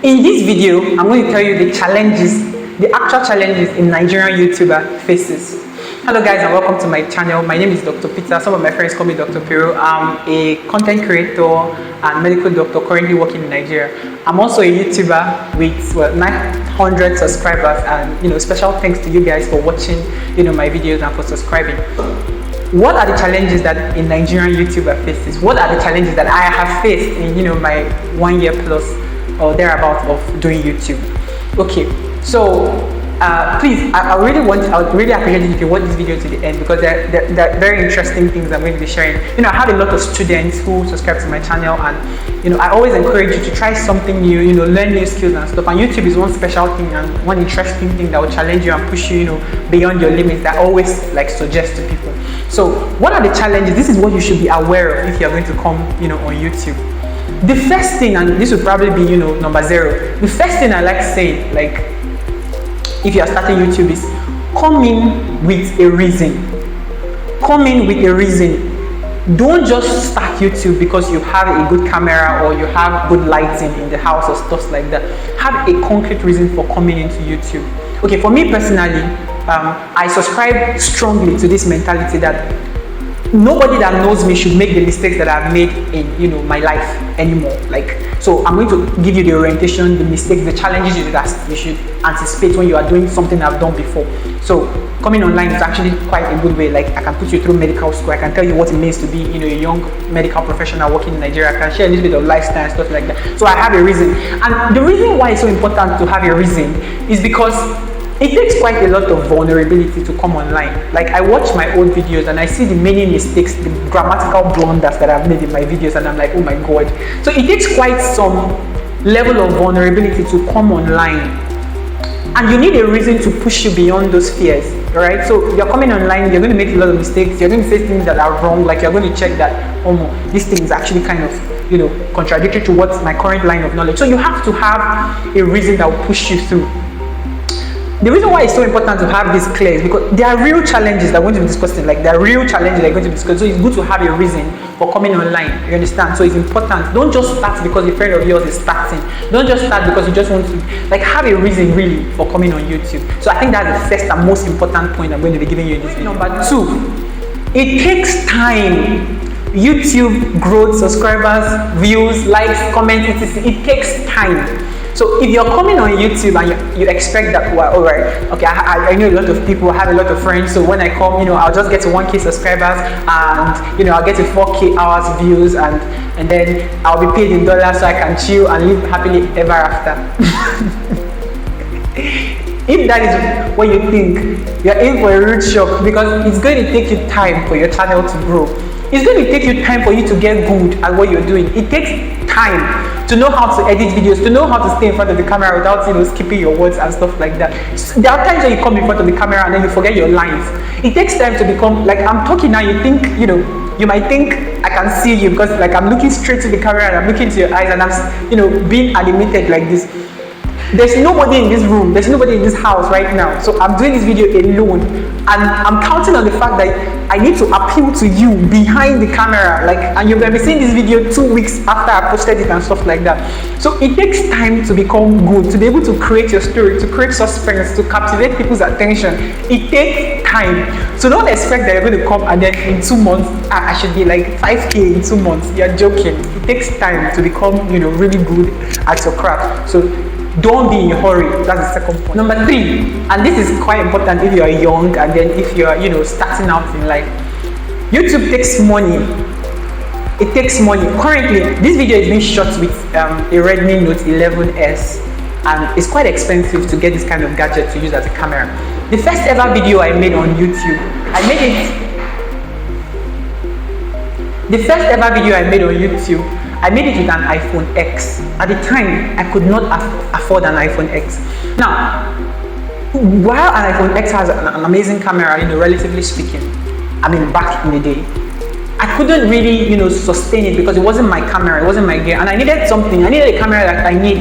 In this video, I'm going to tell you the challenges, the actual challenges in Nigerian YouTuber faces. Hello guys and welcome to my channel. My name is Dr. Peter. Some of my friends call me Dr. Throuh. I'm a content creator and medical doctor currently working in Nigeria. I'm also a YouTuber with 900 subscribers, and special thanks to you guys for watching my videos and for subscribing. What are the challenges that a Nigerian YouTuber faces? What are the challenges that I have faced in my 1 year plus or thereabout of doing YouTube? Okay, so please, I would really appreciate it if you watch this video to the end, because they're very interesting things I'm going to be sharing. I have a lot of students who subscribe to my channel, and I always encourage you to try something new, learn new skills and stuff. And YouTube is one special thing and one interesting thing that will challenge you and push you, beyond your limits, that I always suggest to people. So what are the challenges? This is what you should be aware of if you're going to come, on YouTube. The first thing, and this will probably be, number 0. The first thing I like saying, if you are starting YouTube, is come in with a reason. Come in with a reason. Don't just start YouTube because you have a good camera or you have good lighting in the house or stuff like that. Have a concrete reason for coming into YouTube. Okay, for me personally, I subscribe strongly to this mentality that nobody that knows me should make the mistakes that I've made in my life anymore. So I'm going to give you the orientation, the mistakes, the challenges you should anticipate when you are doing something I've done before. So coming online is actually quite a good way. I can put you through medical school. I can tell you what it means to be a young medical professional working in Nigeria. I can share a little bit of lifestyle and stuff like that. So I have a reason. And the reason why it's so important to have a reason is because it takes quite a lot of vulnerability to come online. I watch my old videos and I see the many mistakes, the grammatical blunders that I've made in my videos, and I'm like, oh my god. So it takes quite some level of vulnerability to come online, and you need a reason to push you beyond those fears, right? So you're coming online, you're going to make a lot of mistakes, you're going to say things that are wrong, you're going to check that, oh no, this thing is actually kind of contradictory to what's my current line of knowledge. So you have to have a reason that will push you through. The reason why it's so important to have this clear is because there are real challenges that we're going to be discussing. There are real challenges that are going to be discussed. So it's good to have a reason for coming online. You understand? So it's important. Don't just start because a friend of yours is starting. Don't just start because you just want to have a reason really for coming on YouTube. So I think that's the first and most important point I'm going to be giving you in this video. Number 2, it takes time. YouTube growth, subscribers, views, likes, comments, etc. It takes time. So if you're coming on YouTube and you expect that, well, all right, okay, I know a lot of people, I have a lot of friends, so when I come, I'll just get to 1K subscribers and, I'll get to 4K hours views and then I'll be paid in dollars so I can chill and live happily ever after. If that is what you think, you're in for a rude shock, because it's going to take you time for your channel to grow. It's going to take you time for you to get good at what you're doing. It takes time to know how to edit videos, to know how to stay in front of the camera without skipping your words and stuff like that. So there are times when you come in front of the camera and then you forget your lines. It takes time to become, I'm talking now, you think, you might think I can see you because I'm looking straight to the camera and I'm looking into your eyes and I'm being animated like this. There's nobody in this room, there's nobody in this house right now. So I'm doing this video alone, and I'm counting on the fact that I need to appeal to you behind the camera, and you're going to be seeing this video 2 weeks after I posted it and stuff like that. So it takes time to become good, to be able to create your story, to create suspense, to captivate people's attention. It takes time. So don't expect that you're going to come and then in 2 months, I should be 5K in 2 months. You're joking. It takes time to become, really good at your craft. So don't be in a hurry. That's the second point. Number 3, and this is quite important if you are young and then if you are, starting out in life. YouTube takes money. It takes money. Currently, this video is being shot with a Redmi Note 11S, and it's quite expensive to get this kind of gadget to use as a camera. The first ever video I made on YouTube, I made it with an iPhone X. At the time, I could not afford an iPhone X. Now, while an iPhone X has an amazing camera, relatively speaking, back in the day, I couldn't really, sustain it because it wasn't my camera, it wasn't my gear, and I needed something. I needed a camera that I need,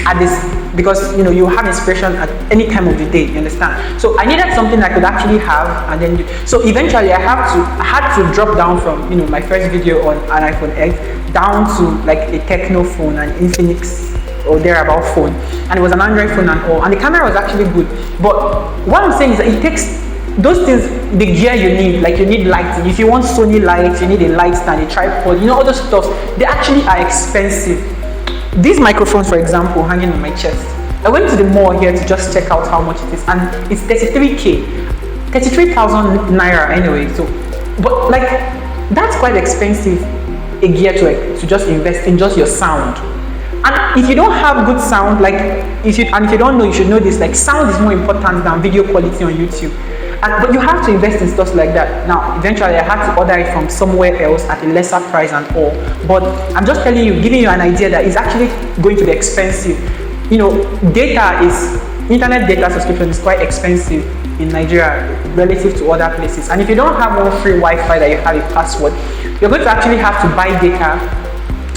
at this, because you have inspiration at any time of the day. You understand? So I needed something I could actually have, and then so eventually I had to drop down from my first video on an iPhone X down to a Techno phone, an Infinix or thereabout phone, and it was an Android phone and all, and the camera was actually good. But what I'm saying is that it takes those things, the gear you need, like you need lighting. If you want Sony lights, you need a light stand, a tripod, you know, all those stuff, they actually are expensive. These microphones, for example, hanging on my chest, I went to the mall here to just check out how much it is, and it's 33k, 33,000 naira anyway. So, but like, that's quite expensive, a gear to just invest in just your sound. And if you don't have good sound, like if you don't know, you should know this, like sound is more important than video quality on YouTube. But you have to invest in stuff like that. Now, eventually I had to order it from somewhere else at a lesser price and all. But I'm just telling you, giving you an idea that it's actually going to be expensive. You know, internet data subscription is quite expensive in Nigeria relative to other places. And if you don't have one free Wi-Fi that you have a password, you're going to actually have to buy data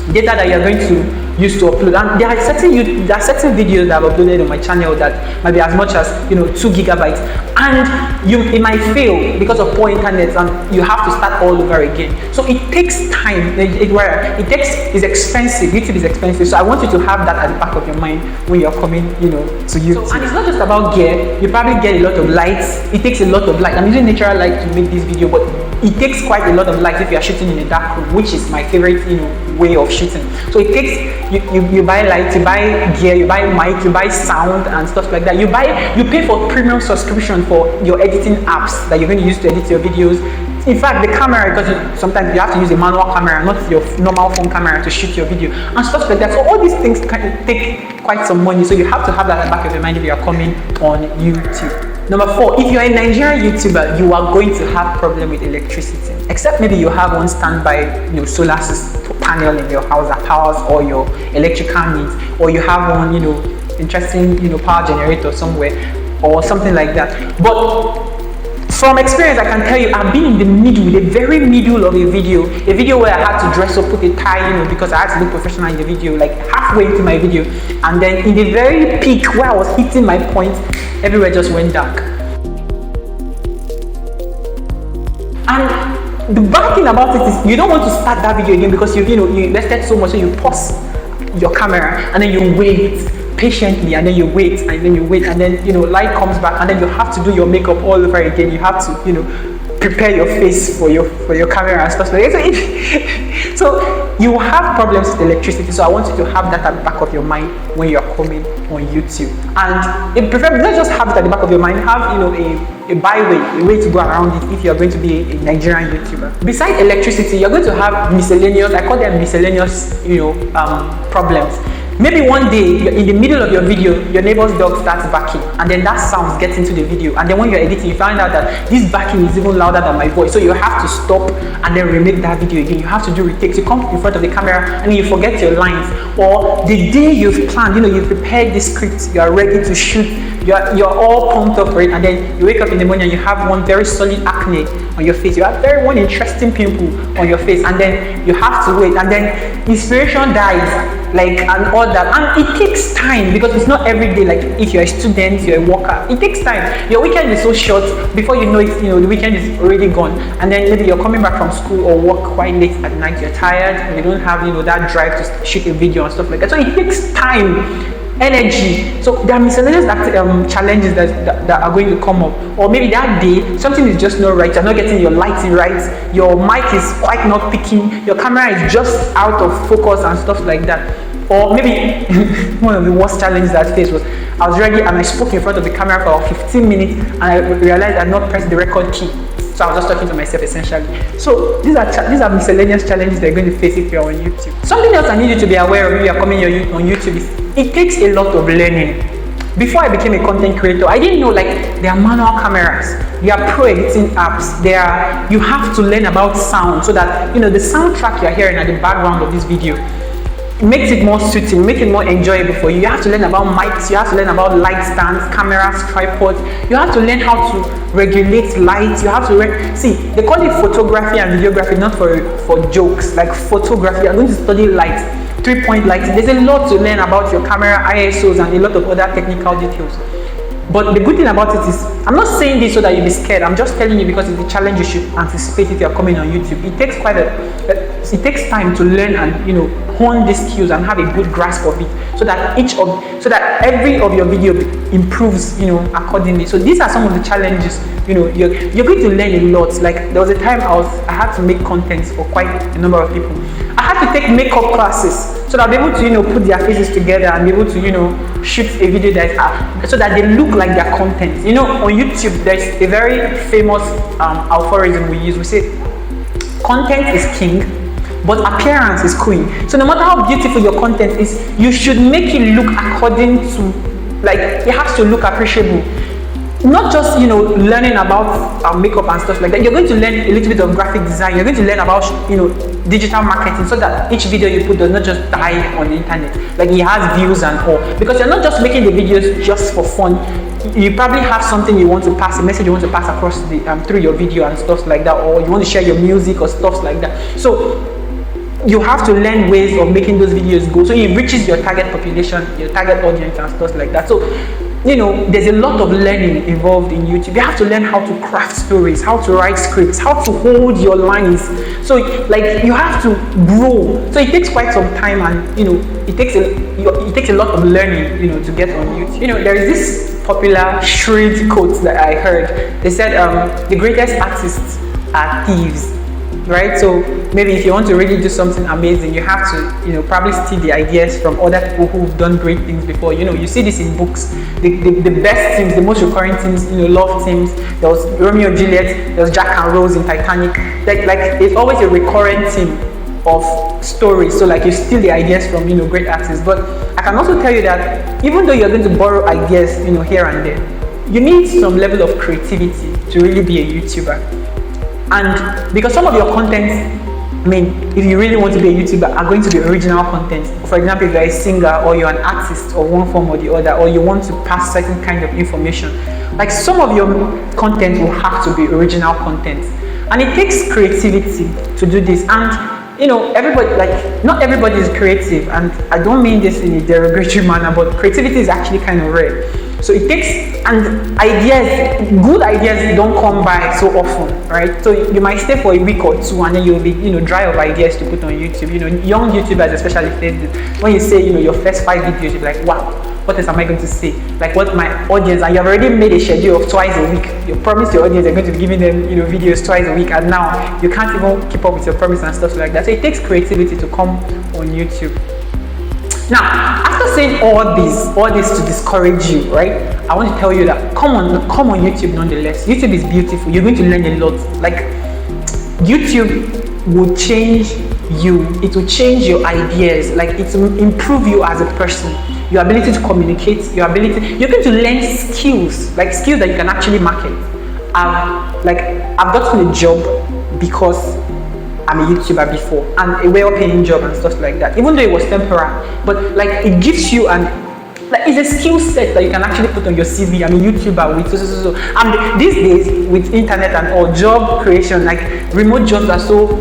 that you're going to use to upload. And there are certain videos that I've uploaded on my channel that might be as much as 2 gigabytes, and it might fail because of poor internet, and you have to start all over again. So it takes time. It's expensive. YouTube is expensive. So I want you to have that at the back of your mind when you're coming, to YouTube. So, and it's not just about gear. You probably get a lot of lights. It takes a lot of light. I'm using natural light to make this video, but it takes quite a lot of light if you are shooting in a dark room, which is my favorite, way of shooting. So it takes you buy lights, you buy gear, you buy mic, you buy sound and stuff like that. You pay for premium subscription for your editing apps that you're going to use to edit your videos. In fact, the camera, because sometimes you have to use a manual camera, not your normal phone camera, to shoot your video and stuff like that. So all these things can take quite some money. So you have to have that at the back of your mind if you are coming on YouTube. Number 4, if you're a Nigerian YouTuber, you are going to have problem with electricity. Except maybe you have one standby, solar panel in your house that powers all your electrical needs, or you have one, interesting, power generator somewhere, or something like that. But from experience, I can tell you, I've been in the very middle of a video where I had to dress up, put a tie, because I had to look professional in the video, like halfway into my video, and then in the very peak where I was hitting my point, everywhere just went dark. And the bad thing about it is you don't want to start that video again because you invested so much, so you pause your camera and then you wait patiently, and then you wait, and then light comes back, and then you have to do your makeup all over again. You have to prepare your face for your camera and stuff like that. So you have problems with electricity. So I want you to have that at the back of your mind when you're coming on YouTube. And preferably not just have it at the back of your mind, have a byway, a way to go around it if you're going to be a Nigerian YouTuber. Besides electricity, you're going to have miscellaneous, I call them miscellaneous, problems. Maybe one day, you're in the middle of your video, your neighbor's dog starts barking, and then that sound gets into the video, and then when you're editing, you find out that this barking is even louder than my voice, so you have to stop and then remake that video again. You have to do retakes. You come in front of the camera and you forget your lines, or the day you've planned, you've prepared the script, you are ready to shoot, you're all pumped up for it, and then you wake up in the morning and you have one very solid acne on your face, you have one interesting pimple on your face, and then you have to wait, and then inspiration dies, and all that. And it takes time because it's not every day. Like if you're a student, you're a worker, it takes time. Your weekend is so short, before you know it, the weekend is already gone, and then maybe you're coming back from school or work quite late at night, you're tired, you don't have that drive to shoot a video and stuff like that. So it takes time, energy. So there are miscellaneous challenges that are going to come up, or maybe that day something is just not right, you're not getting your lighting right, your mic is quite not picking, your camera is just out of focus and stuff like that. Or maybe one of the worst challenges that I faced was I was ready and I spoke in front of the camera for 15 minutes and I realized I had not pressed the record key. So I was just talking to myself essentially. So these are miscellaneous challenges they're going to face if you're on YouTube. Something else I need you to be aware of if you're coming on YouTube is it takes a lot of learning. Before I became a content creator, I didn't know there are manual cameras, there are pro editing apps, you have to learn about sound so that the soundtrack you're hearing at the background of this video, it makes it more suiting, make it more enjoyable for you. You have to learn about mics, you have to learn about light stands, cameras, tripods. You have to learn how to regulate light. You have to see, they call it photography and videography, not for jokes. Like photography, you're going to study light, 3-point lighting. There's a lot to learn about your camera, ISOs, and a lot of other technical details. But the good thing about it is, I'm not saying this so that you'll be scared. I'm just telling you because it's a challenge you should anticipate if you're coming on YouTube. It takes it takes time to learn and hone these skills and have a good grasp of it, so that every of your video improves, accordingly. So these are some of the challenges. You're going to learn a lot. Like, there was a time I had to make content for quite a number of people. I had to take makeup classes so that I'll be able to, put their faces together and be able to, shoot a video that so that they look like their content. On YouTube, there's a very famous Alpharism we use. We say content is king, but appearance is queen. So no matter how beautiful your content is, you should make it look according to, like, it has to look appreciable. Not just learning about makeup and stuff like that. You're going to learn a little bit of graphic design. You're going to learn about digital marketing, so that each video you put does not just die on the internet. Like, it has views and all, because you're not just making the videos just for fun. You probably have something you want to pass, a message you want to pass across the through your video and stuff like that, or you want to share your music or stuff like that. So you have to learn ways of making those videos go, so it reaches your target population, your target audience and stuff like that. So there's a lot of learning involved in YouTube. You have to learn how to craft stories, how to write scripts, how to hold your lines. So, like, you have to grow. So it takes quite some time, and it takes a lot of learning, to get on YouTube. There is this popular shred quote that I heard. They said, the greatest artists are thieves. Right? So maybe if you want to really do something amazing, you have to, probably steal the ideas from other people who've done great things before. You see this in books. The best themes, the most recurring themes, love themes. There was Romeo and Juliet, there was Jack and Rose in Titanic. Like it's always a recurrent theme of stories. So, like, you steal the ideas from, great artists. But I can also tell you that even though you're going to borrow ideas, here and there, you need some level of creativity to really be a YouTuber. And because some of your content, if you really want to be a YouTuber, are going to be original content. For example, if you're a singer, or you're an artist of one form or the other, or you want to pass certain kind of information, like, some of your content will have to be original content. And it takes creativity to do this. And everybody, like, not everybody is creative, and I don't mean this in a derogatory manner, but creativity is actually kind of rare. So it takes, and good ideas don't come by so often, right? So you might stay for a week or two, and then you'll be, dry of ideas to put on YouTube. Young YouTubers especially say this. When you say, your first 5 videos, you're like, wow, what else am I going to say? Like, what my audience, and you've already made a schedule of twice a week. You promised your audience you're going to be giving them, videos twice a week, and now you can't even keep up with your promise and stuff like that. So it takes creativity to come on YouTube. Now, after saying all this to discourage you, right? I want to tell you that come on YouTube nonetheless. YouTube is beautiful. You're going to learn a lot. Like, YouTube will change you. It will change your ideas. Like, it will improve you as a person. Your ability to communicate, you're going to learn skills, like skills that you can actually market. I've gotten a job because I'm a YouTuber before, and a well-paying job and stuff like that, even though it was temporary. But, like, it gives you it's a skill set that you can actually put on your CV. I'm a YouTuber with so. And these days, with internet and all, job creation, like, remote jobs are so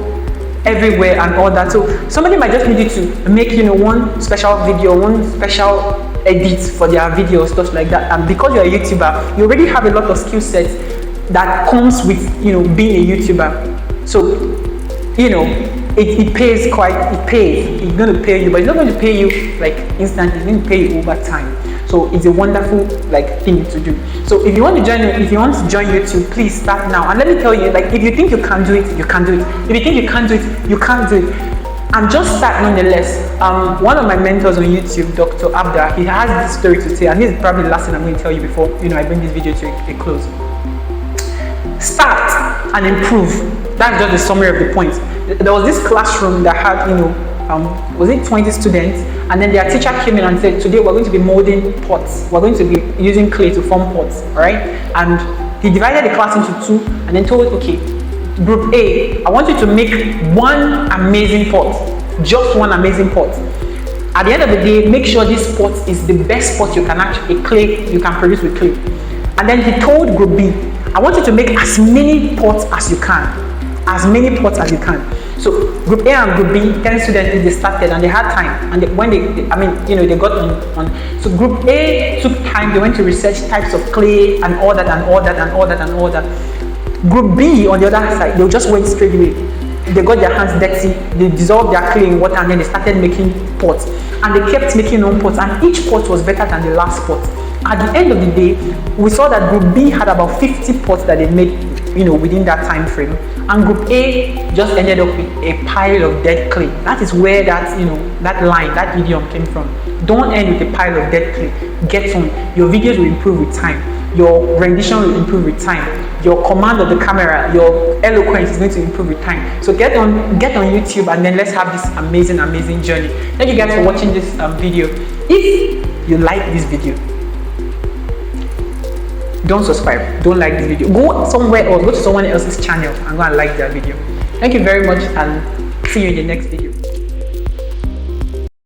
everywhere and all that. So somebody might just need you to make, one special video, one special edit for their video, stuff like that. And because you're a YouTuber, you already have a lot of skill sets that comes with, being a YouTuber. So, it pays. It's going to pay you, but it's not going to pay you like instantly. It's going to pay you over time. So it's a wonderful thing to do. So if you want to join YouTube, please start now. And let me tell you, if you think you can do it, you can do it. If you think you can't do it, you can't do it. And just start nonetheless. One of my mentors on YouTube, Dr. Abda, he has this story to tell, and this is probably the last thing I'm going to tell you before I bring this video to a close. Start and improve. That's just the summary of the point. There was this classroom that had, was it 20 students, and then their teacher came in and said, today we're going to be molding pots. We're going to be using clay to form pots, right? And he divided the class into 2, and then told, okay, group A, I want you to make one amazing pot, just one amazing pot. At the end of the day, make sure this pot is the best pot you can produce with clay. And then he told group B, I want you to make as many pots as you can. So group A and group B, 10 students, they started and they had time. And they got on. So group A took time, they went to research types of clay and all that. Group B, on the other side, they just went straight away. they got their hands dirty, they dissolved their clay in water, and then they started making pots. And they kept making own pots, and each pot was better than the last pot. At the end of the day, we saw that Group B had about 50 pots that they made, within that time frame, and Group A just ended up with a pile of dead clay. That is where that that idiom came from. Don't end with a pile of dead clay. Get on. Your videos will improve with time. Your rendition will improve with time. Your command of the camera, your eloquence is going to improve with time. So get on YouTube, and then let's have this amazing journey. Thank you guys for watching this video. If you like this video, don't subscribe, don't like this video. Go somewhere else, go to someone else's channel and go and like their video. Thank you very much, and see you in the next video.